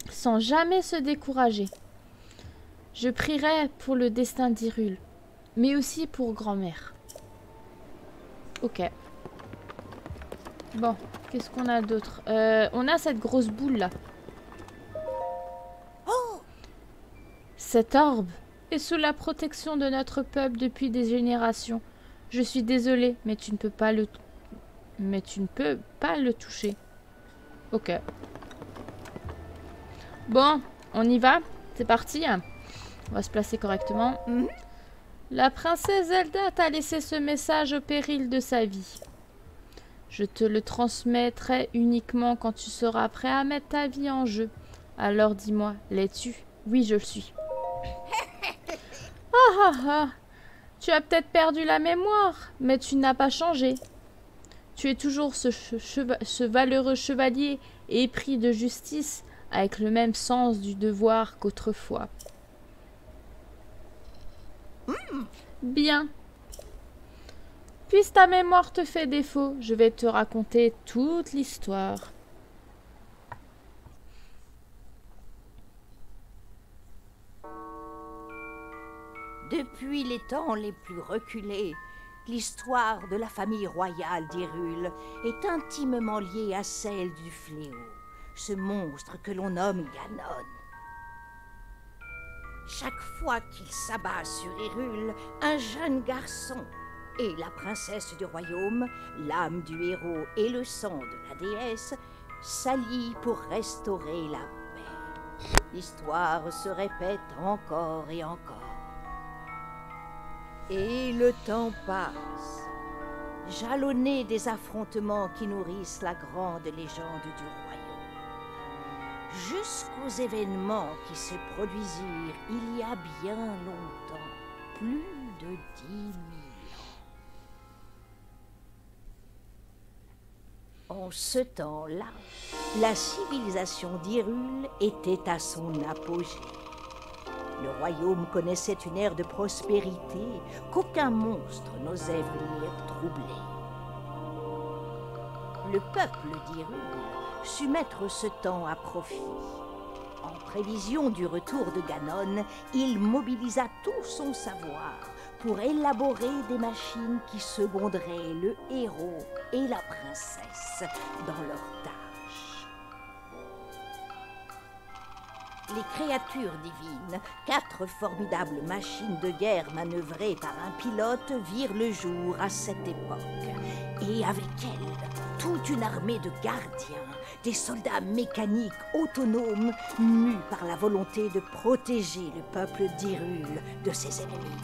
sans jamais se décourager. Je prierai pour le destin d'Hyrule, mais aussi pour grand-mère. Ok. Bon, qu'est-ce qu'on a d'autre? On a cette grosse boule là. Cet orbe est sous la protection de notre peuple depuis des générations. Je suis désolée, mais tu ne peux pas le toucher. Ok. Bon, on y va. C'est parti. On va se placer correctement. La princesse Zelda t'a laissé ce message au péril de sa vie. Je te le transmettrai uniquement quand tu seras prêt à mettre ta vie en jeu. Alors dis-moi, l'es-tu? Oui, je le suis. Ah ah ah! Tu as peut-être perdu la mémoire, mais tu n'as pas changé. Tu es toujours ce valeureux chevalier épris de justice, avec le même sens du devoir qu'autrefois. Bien. Puisque ta mémoire te fait défaut, je vais te raconter toute l'histoire. Depuis les temps les plus reculés, l'histoire de la famille royale d'Hyrule est intimement liée à celle du fléau, ce monstre que l'on nomme Ganon. Chaque fois qu'il s'abat sur Hyrule, un jeune garçon et la princesse du royaume, l'âme du héros et le sang de la déesse, s'allient pour restaurer la paix. L'histoire se répète encore et encore. Et le temps passe, jalonné des affrontements qui nourrissent la grande légende du royaume, jusqu'aux événements qui se produisirent il y a bien longtemps, plus de 10 000 ans. En ce temps-là, la civilisation d'Hyrule était à son apogée. Le royaume connaissait une ère de prospérité qu'aucun monstre n'osait venir troubler. Le peuple d'Hyrule sut mettre ce temps à profit. En prévision du retour de Ganon, il mobilisa tout son savoir pour élaborer des machines qui seconderaient le héros et la princesse dans leurs tâches. Les créatures divines, 4 formidables machines de guerre manœuvrées par un pilote, virent le jour à cette époque. Et avec elles, toute une armée de gardiens, des soldats mécaniques autonomes, mus par la volonté de protéger le peuple d'Hyrule de ses ennemis.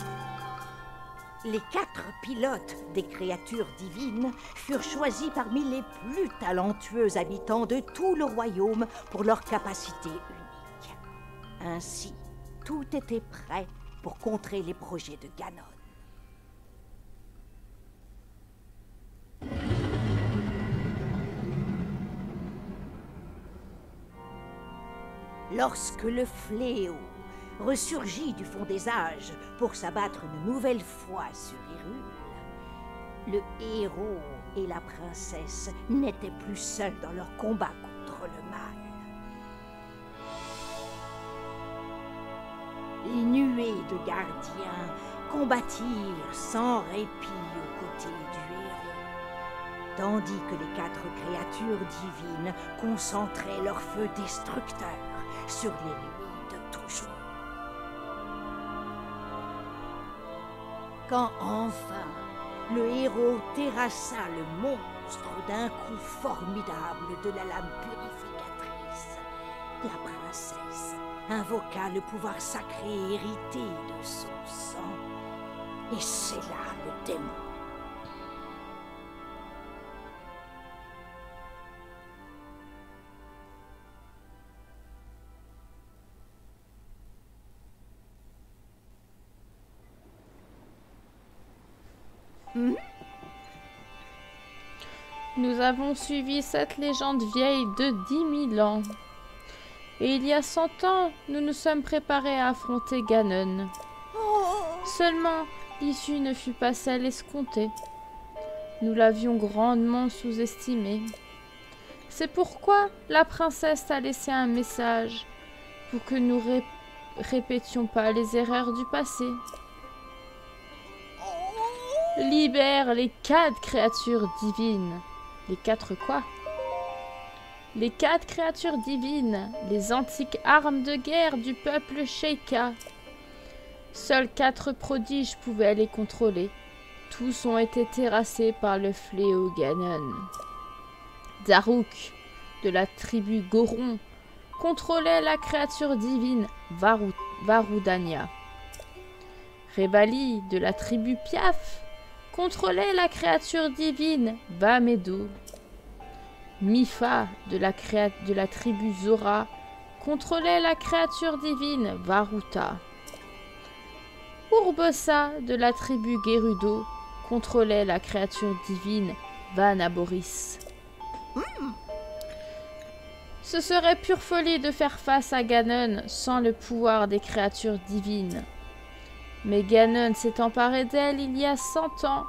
Les 4 pilotes des créatures divines furent choisis parmi les plus talentueux habitants de tout le royaume pour leur capacité unique. Ainsi, tout était prêt pour contrer les projets de Ganon. Lorsque le fléau ressurgit du fond des âges pour s'abattre une nouvelle fois sur Hyrule, le héros et la princesse n'étaient plus seuls dans leur combat contre le mal. les nuées de gardiens combattirent sans répit aux côtés du héros, tandis que les 4 créatures divines concentraient leur feu destructeur sur l'ennemi de toujours. Quand enfin le héros terrassa le monstre d'un coup formidable de la lame purificatrice, la princesse invoqua le pouvoir sacré hérité de son sang et scella le démon. Nous avons suivi cette légende vieille de 10 000 ans. Et il y a 100 ans, nous nous sommes préparés à affronter Ganon. Seulement, l'issue ne fut pas celle escomptée. Nous l'avions grandement sous-estimée. C'est pourquoi la princesse a laissé un message pour que nous répétions pas les erreurs du passé. Libère les 4 créatures divines. Les 4 quoi? Les 4 créatures divines, les antiques armes de guerre du peuple Sheikah. Seuls 4 prodiges pouvaient les contrôler. Tous ont été terrassés par le fléau Ganon. Daruk, de la tribu Goron, contrôlait la créature divine Varudania. Revali, de la tribu Piaf, contrôlait la créature divine Vamedo. Mifa, de la tribu Zora, contrôlait la créature divine Varuta. Urbosa, de la tribu Gerudo, contrôlait la créature divine Vanaboris. Ce serait pure folie de faire face à Ganon sans le pouvoir des créatures divines. Mais Ganon s'est emparé d'elle il y a 100 ans.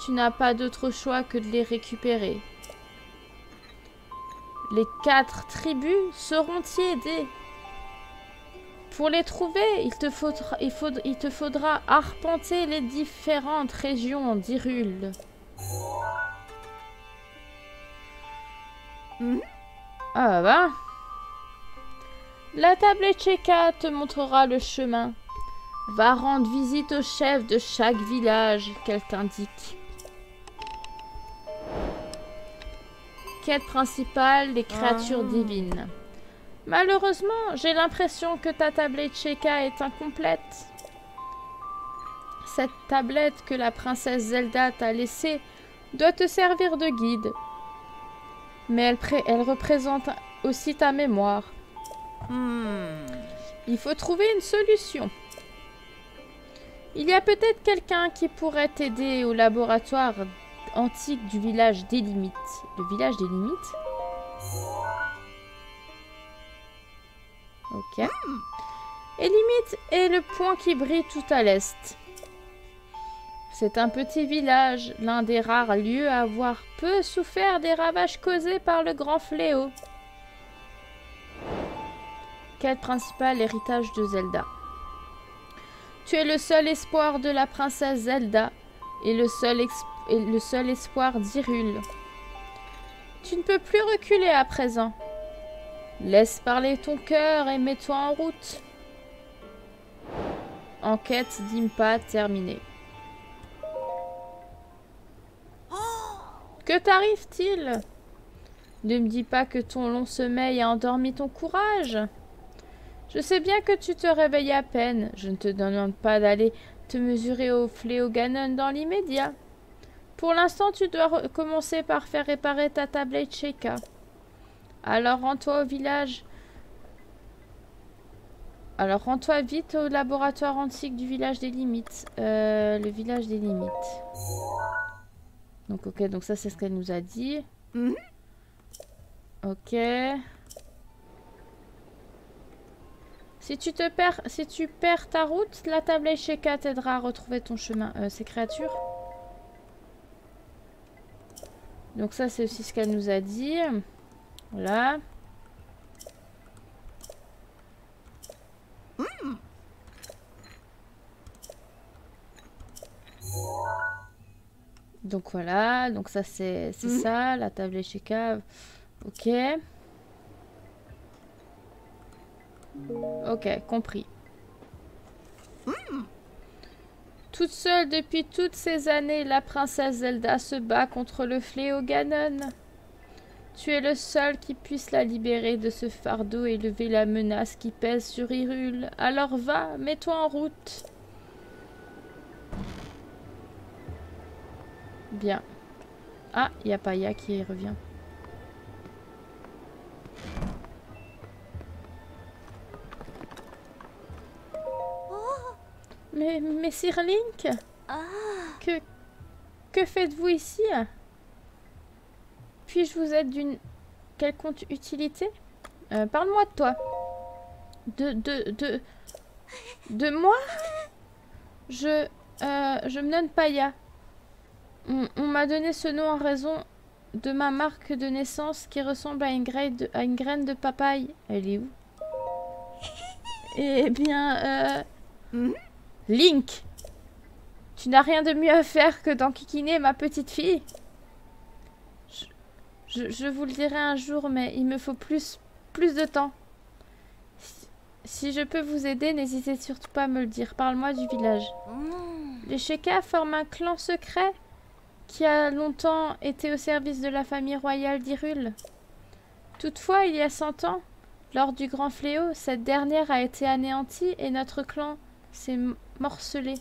Tu n'as pas d'autre choix que de les récupérer. Les 4 tribus seront-y aidées. Pour les trouver, il te faudra arpenter les différentes régions d'Hyrule. Ah bah. La tablette Sheikah te montrera le chemin. Va rendre visite au chef de chaque village qu'elle t'indique. Quête principale, les créatures divines. Malheureusement, j'ai l'impression que ta tablette Sheikah est incomplète. Cette tablette que la princesse Zelda t'a laissée doit te servir de guide. Mais elle représente aussi ta mémoire. Il faut trouver une solution. Il y a peut-être quelqu'un qui pourrait t'aider au laboratoire antique du village des Limites. Le village des Limites? Ok. Et Limite est le point qui brille tout à l'est. C'est un petit village, l'un des rares lieux à avoir peu souffert des ravages causés par le grand fléau. Quête principale, l'héritage de Zelda. Tu es le seul espoir de la princesse Zelda et le seul espoir d'Hyrule. Tu ne peux plus reculer à présent. Laisse parler ton cœur et mets-toi en route. Enquête d'Impa terminée. Que t'arrive-t-il? Ne me dis pas que ton long sommeil a endormi ton courage. Je sais bien que tu te réveilles à peine. Je ne te demande pas d'aller te mesurer au fléau Ganon dans l'immédiat. Pour l'instant, tu dois commencer par faire réparer ta tablette Sheikah. Alors rends-toi au village. Alors rends-toi vite au laboratoire antique du village des Limites. Le village des Limites. Donc ok, donc ça c'est ce qu'elle nous a dit. Ok. Si tu perds ta route, la tablette Sheikah t'aidera à retrouver ton chemin. Ces créatures. Donc ça c'est aussi ce qu'elle nous a dit. Voilà. Donc voilà, donc ça c'est ça, la table Sheka. Ok. Ok, compris. Toute seule depuis toutes ces années, la princesse Zelda se bat contre le fléau Ganon. Tu es le seul qui puisse la libérer de ce fardeau et lever la menace qui pèse sur Hyrule. Alors va, mets-toi en route. Bien. Ah, il y a Paya qui revient. Mais Sir Link, que faites-vous ici? Puis-je vous être d'une quelconque utilité? Parle-moi de toi. De moi? Je me nomme Paya. On m'a donné ce nom en raison de ma marque de naissance qui ressemble à une graine de papaye. Elle est où? Eh bien, Link, tu n'as rien de mieux à faire que d'enquiquiner ma petite fille. Je vous le dirai un jour, mais il me faut plus de temps. Si je peux vous aider, n'hésitez surtout pas à me le dire. Parle-moi du village. Les Sheka forment un clan secret qui a longtemps été au service de la famille royale d'Hyrule. Toutefois, il y a 100 ans, lors du grand fléau, cette dernière a été anéantie et notre clan s'est morcelé.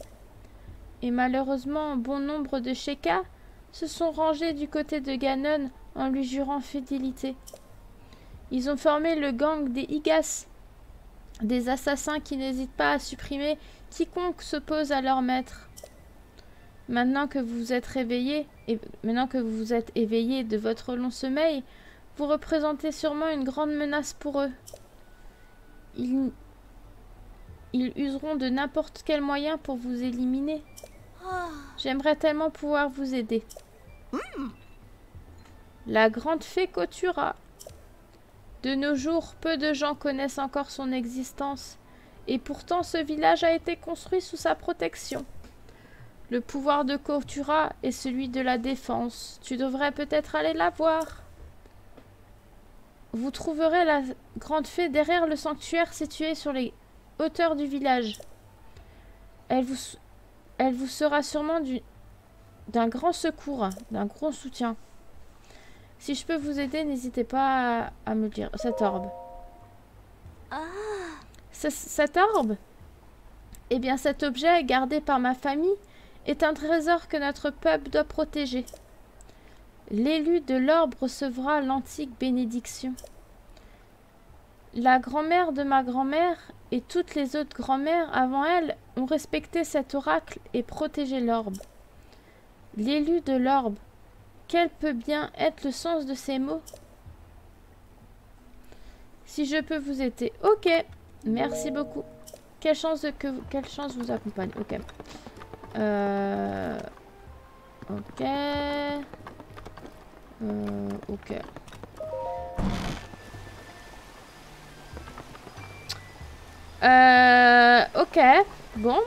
Et malheureusement, bon nombre de Sheka se sont rangés du côté de Ganon en lui jurant fidélité. Ils ont formé le gang des Igas, des assassins qui n'hésitent pas à supprimer quiconque s'oppose à leur maître. Maintenant que vous êtes réveillé, et maintenant que vous vous êtes éveillé de votre long sommeil, vous représentez sûrement une grande menace pour eux. Ils useront de n'importe quel moyen pour vous éliminer. J'aimerais tellement pouvoir vous aider. La grande fée Kotura. De nos jours, peu de gens connaissent encore son existence, et pourtant ce village a été construit sous sa protection. Le pouvoir de Kotura est celui de la défense. Tu devrais peut-être aller la voir. Vous trouverez la grande fée derrière le sanctuaire situé sur les hauteurs du village. Elle vous sera sûrement d'un grand secours, d'un grand soutien. Si je peux vous aider, n'hésitez pas à me le dire. Cet orbe. Cet orbe? Eh bien, cet objet, gardé par ma famille, est un trésor que notre peuple doit protéger. L'élu de l'orbe recevra l'antique bénédiction. La grand-mère de ma grand-mère et toutes les autres grand-mères avant elle ont respecté cet oracle et protégé l'orbe. L'élu de l'orbe. Quel peut bien être le sens de ces mots? Si je peux vous aider. Ok. Merci beaucoup. Quelle chance vous accompagne. Ok. Ok. Ok. Ok. Bon.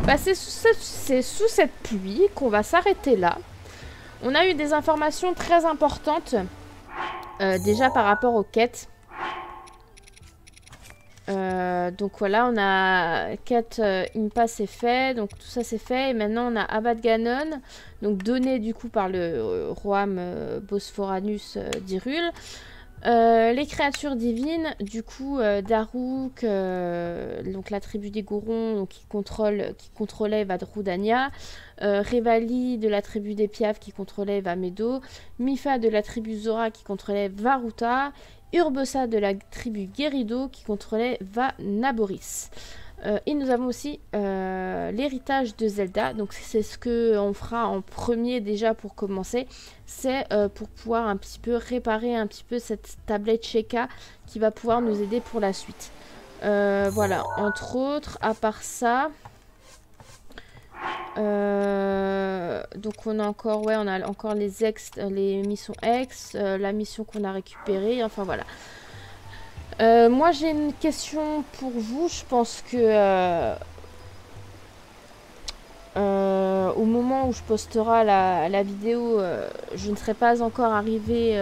Bah, c'est sous cette pluie qu'on va s'arrêter là. On a eu des informations très importantes. Déjà par rapport aux quêtes. Donc voilà, on a quête Impa c'est fait, donc tout ça c'est fait. Et maintenant on a abattre Ganon, donc donné du coup par le roi Bosphoranus d'Hyrule. Les créatures divines, du coup Daruk, donc la tribu des Gorons, donc, qui contrôlait Vadrudania, Revali de la tribu des Piaves qui contrôlait Vamedo, Mifa de la tribu Zora qui contrôlait Varuta, Urbosa de la tribu Gerudo qui contrôlait Vanaboris. Et nous avons aussi l'héritage de Zelda. Donc c'est ce qu'on fera en premier déjà pour commencer. C'est pour pouvoir un petit peu réparer un petit peu cette tablette Sheka qui va pouvoir nous aider pour la suite. Voilà, entre autres, à part ça... donc on a encore les missions ex, la mission qu'on a récupérée, enfin voilà. Moi j'ai une question pour vous. Je pense que au moment où je posterai la vidéo, je ne serai pas encore arrivée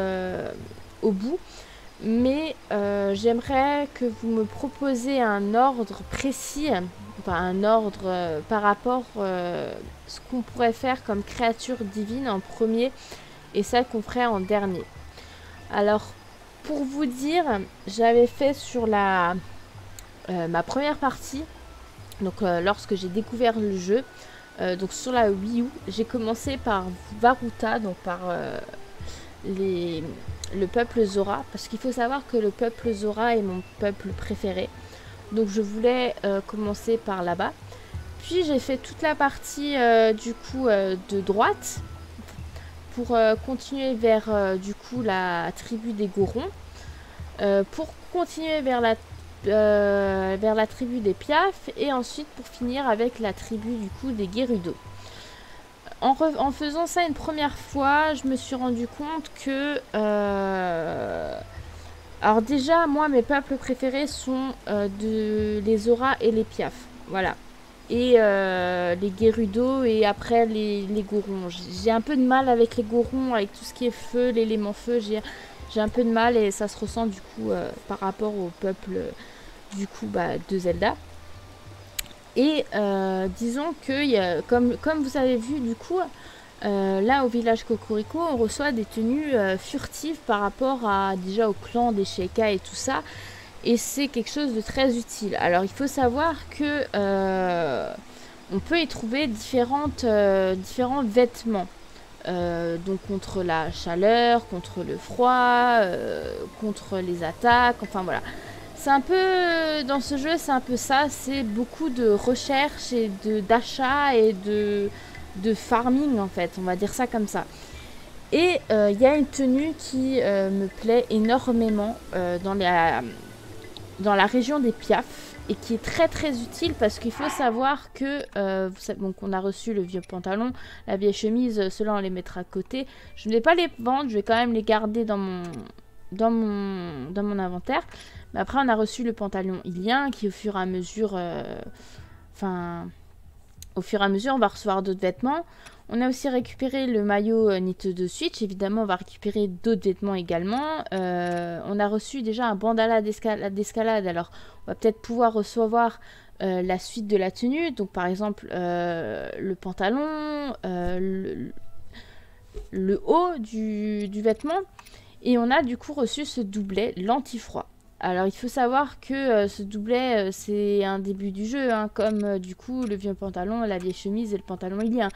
au bout. Mais j'aimerais que vous me proposiez un ordre précis, enfin un ordre par rapport ce qu'on pourrait faire comme créature divine en premier et celle qu'on ferait en dernier. Alors, pour vous dire, j'avais fait sur ma première partie, donc lorsque j'ai découvert le jeu, donc sur la Wii U, j'ai commencé par Varuta, donc par le peuple Zora, parce qu'il faut savoir que le peuple Zora est mon peuple préféré. Donc je voulais commencer par là-bas. Puis j'ai fait toute la partie du coup de droite pour continuer vers du coup la tribu des Gorons, pour continuer vers la tribu des Piaf et ensuite pour finir avec la tribu du coup des Gerudo. En faisant ça une première fois, je me suis rendu compte que alors déjà moi mes peuples préférés sont les Zora et les Piaf, voilà, et les Gerudo et après les Gorons. J'ai un peu de mal avec les Gorons, avec tout ce qui est feu, l'élément feu, j'ai un peu de mal et ça se ressent du coup par rapport au peuple du coup de Zelda. Et disons que comme vous avez vu du coup là au village Cocorico, on reçoit des tenues furtives par rapport déjà au clan des Sheikah et tout ça, et c'est quelque chose de très utile. Alors il faut savoir que on peut y trouver différents vêtements, donc contre la chaleur, contre le froid, contre les attaques, enfin voilà. C'est un peu, dans ce jeu, c'est un peu ça, c'est beaucoup de recherche et d'achat et de farming en fait, on va dire ça comme ça. Et il y a une tenue qui me plaît énormément dans la région des Piaf et qui est très très utile parce qu'il faut savoir que, donc on a reçu le vieux pantalon, la vieille chemise, ceux-là on les mettra à côté. Je ne vais pas les vendre, je vais quand même les garder dans mon inventaire. Mais après on a reçu le pantalon Ilien qui au fur et à mesure on va recevoir d'autres vêtements. On a aussi récupéré le maillot Nintendo Switch, évidemment on va récupérer d'autres vêtements également. On a reçu déjà un bandana d'escalade, alors on va peut-être pouvoir recevoir la suite de la tenue, donc par exemple le pantalon, le haut du vêtement. Et on a du coup reçu ce doublet, l'anti-froid. Alors il faut savoir que ce doublet c'est un début du jeu, hein, comme du coup le vieux pantalon, la vieille chemise et le pantalon Ilien.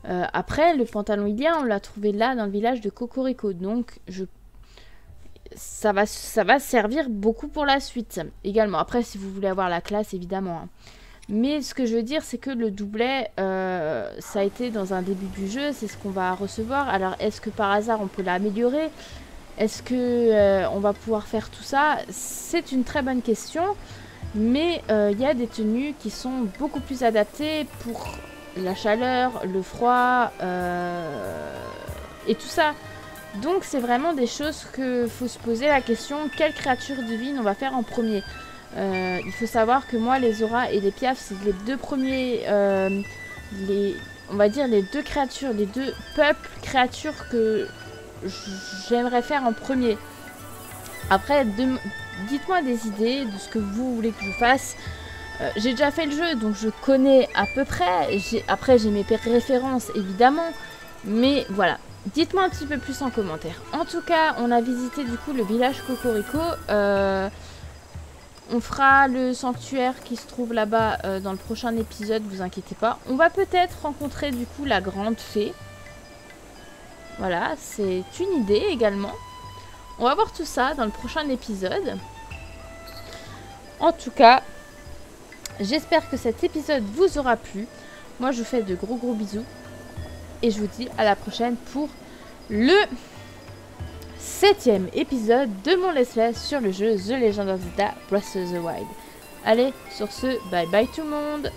Après le pantalon Ilien on l'a trouvé là dans le village de Cocorico, donc ça va servir beaucoup pour la suite également. Après si vous voulez avoir la classe évidemment, hein. Mais ce que je veux dire c'est que le doublet ça a été dans un début du jeu, c'est ce qu'on va recevoir. Alors est-ce que par hasard on peut l'améliorer ? Est-ce que on va pouvoir faire tout ça? C'est une très bonne question, mais il y a des tenues qui sont beaucoup plus adaptées pour la chaleur, le froid et tout ça. Donc c'est vraiment des choses que faut se poser la question, quelle créature divine on va faire en premier. Il faut savoir que moi les Zora et les Piaf c'est les deux premiers, on va dire les deux créatures, les deux peuples créatures que j'aimerais faire en premier. Après dites-moi des idées de ce que vous voulez que je fasse. J'ai déjà fait le jeu donc je connais à peu près. Après j'ai mes références évidemment, mais voilà, dites-moi un petit peu plus en commentaire. En tout cas on a visité du coup le village Cocorico. On fera le sanctuaire qui se trouve là-bas dans le prochain épisode, vous inquiétez pas. On va peut-être rencontrer du coup la grande fée. Voilà, c'est une idée également. On va voir tout ça dans le prochain épisode. En tout cas, j'espère que cet épisode vous aura plu. Moi, je vous fais de gros bisous. Et je vous dis à la prochaine pour le 7e épisode de mon let's play sur le jeu The Legend of Zelda Breath of the Wild. Allez, sur ce, bye bye tout le monde.